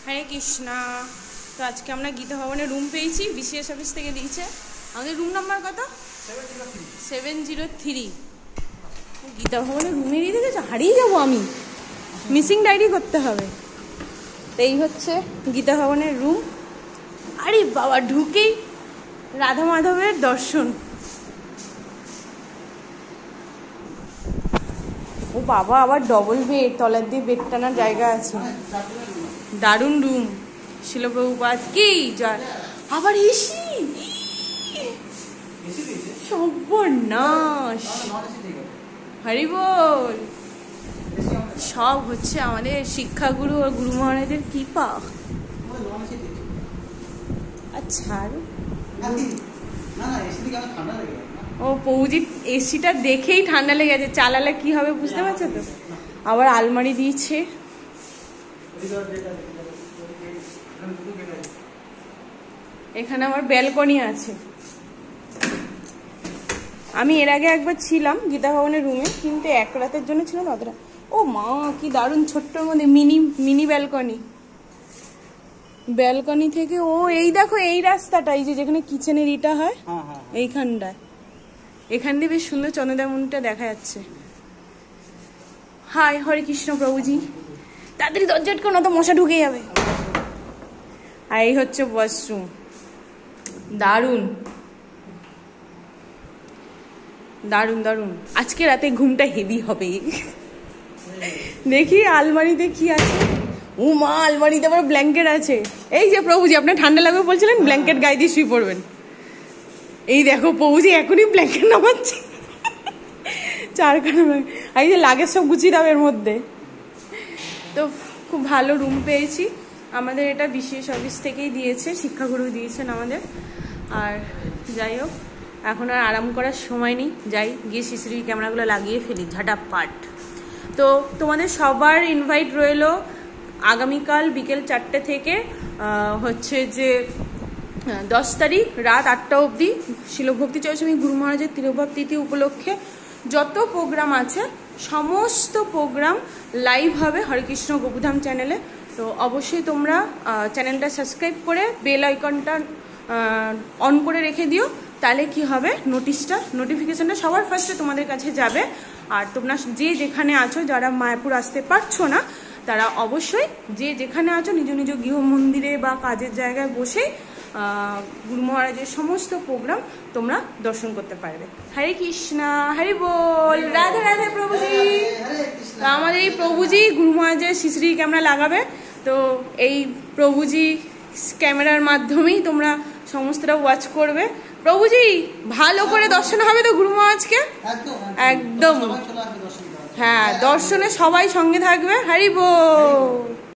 হরে কৃষ্ণা। তো আজকে আমরা গীতা ভবনের রুম পেয়েছি, বিসিএস অফিস থেকে দিয়েছে। আমাদের রুম নাম্বার কত? 703। গীতা ভবনের রুমে দিয়ে দিয়েছে, হারিয়ে যাবো আমি, মিসিং ডায়েরি করতে হবে। তো এই হচ্ছে গীতা ভবনের রুম। আরে বাবা, ঢুকেই রাধা মাধবের দর্শন। ও বাবা, আবার ডবল বেড, তলার দিয়ে বেড টানার জায়গা আছে। দারুণ রুম। শিল প্রভুপাদ কি জয়। আবার এসি, সর্বনাশ। হরি বল। সব হচ্ছে আমাদের শিক্ষাগুরু আর গুরু মহারাজের কৃপা। আচ্ছা, ও পৌজি এসিটা দেখেই ঠান্ডা লেগে গেছে, চালালে কি হবে বুঝতে পারছো তো। আবার আলমারি দিয়েছে। এখানে আমার ব্যালকনি আছে। আমি এর আগে একবার ছিলাম গীতা ভবনের রুমে, কিন্তু এক রাতের জন্য ছিলাম অতটা। ও মা, কি দারুণ, ছোট্টর মধ্যে মিনি ব্যালকনি। ব্যালকনি থেকে ও এই দেখো, এই রাস্তাটা, এই যে যেখানে কিচেনের ইটা হয়, এইখানটায়, এখান দিয়ে বেশ সুন্দর চন্দ্রদা মন্দিরটা দেখা যাচ্ছে। হাই হরে কৃষ্ণ প্রভুজি। তাড়াতাড়ি দরজা আটকাও, না তো মশা ঢুকে যাবে। আর এই হচ্ছে ওয়াশরুম। দারুণ দারুণ দারুণ। আজকে রাতে ঘুমটা হেভি হবে। দেখি আলমারিতে কি আছে। ও মা, আলমারিতে আবার ব্ল্যাঙ্কেট আছে। এই যে প্রভুজি, আপনার ঠান্ডা লাগবে বলছিলেন, ব্ল্যাঙ্কেট গায়ে দিয়ে শুয়ে পড়বেন। এই দেখো প্রভুজি এখনই ব্ল্যাঙ্কেট নামাচ্ছে। চারখানা এই যে লাগেজ সব গুছিয়ে দাও এর মধ্যে। তো খুব ভালো রুম পেয়েছি। আমাদের এটা বিশেষ অফিস থেকেই দিয়েছে, শিক্ষাগুরু দিয়েছেন আমাদের। আর যাই হোক, এখন আর আরাম করার সময় নেই, যাই গিয়ে সিসিটিভি ক্যামেরাগুলো লাগিয়ে ফেলি ঝাটাপাট। তো তোমাদের সবার ইনভাইট রইলো আগামীকাল বিকেল 4টে থেকে হচ্ছে যে 10 তারিখ রাত 8টা অবধি শিলভক্তি চৌস্বামী গুরু মহারাজের তিরোভাব তিথি উপলক্ষে যত প্রোগ্রাম আছে সমস্ত প্রোগ্রাম লাইভ হবে হরেকৃষ্ণ গোপুধাম চ্যানেলে। তো অবশ্যই তোমরা চ্যানেলটা সাবস্ক্রাইব করে বেল আইকনটা অন করে রেখে দিও, তাহলে কি হবে, নোটিফিকেশনটা সবার ফার্স্টে তোমাদের কাছে যাবে। আর তোমরা যে যেখানে আছো, যারা মায়াপুর আসতে পারছো না, তারা অবশ্যই যে যেখানে আছো নিজ নিজ গৃহ মন্দিরে বা কাজের জায়গায় বসে গুরু মহারাজের সমস্ত প্রোগ্রাম তোমরা দর্শন করতে পারবে। হরে কৃষ্ণা, হরি বল, রাধে রাধে প্রভুজি। তো আমাদের এই প্রভুজি গুরু মহারাজের সিসিটিভি ক্যামেরা লাগাবে। তো এই প্রভুজি ক্যামেরার মাধ্যমেই তোমরা সমস্তটা ওয়াচ করবে। প্রভুজি ভালো করে দর্শন হবে তো গুরু মহারাজকে? একদম, হ্যাঁ, দর্শনে সবাই সঙ্গে থাকবে। হরি বল।